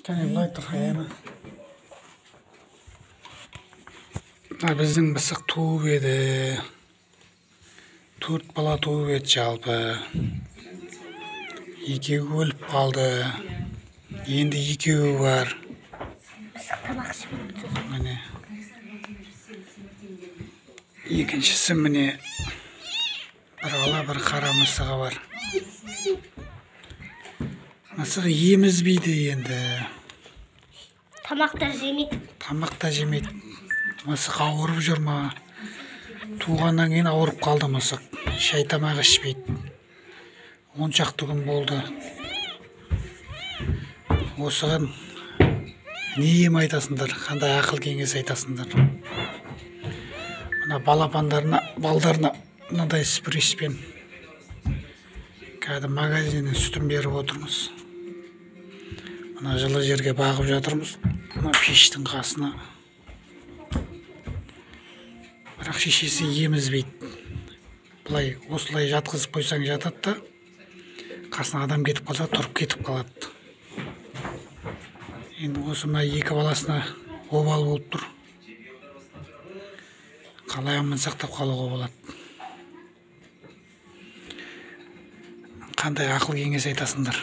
Кәне былай тұр аяма. Біздің мысық туып еді. 4 бала туып еді жалпы. 2 өліп қалды. Енді 2 бар. Міне. Екіншісі міне бір ала бір қара мысығы бар. Мысық емізбейді енді. Тамақ та жемейді. Мысық ауырып жүр ма? Туғаннан кейін ауырып қалды мысық. Шай тамақ ішпейді. 10 шақты күн болды. Осыған не ем айтасыңдар? Қандай ақыл кеңес айтасыңдар? Мына балдарына мынадай сприспен кәдімгі магазиннен сүтін беріп отырмыз. Мына жылы жерге бағып жатырмыз. Мына пештің қасына. Бірақ шешесі емізбейді. Бұлай осылай жатқызып қойсаң жатады да, қасына адам кетіп қалса тұрып кетіп қалады. Енді осы мына 2 баласына обал болып тұр. Қалай аман сақтап қалуға болады? Қандай ақыл кеңес айтасыңдар?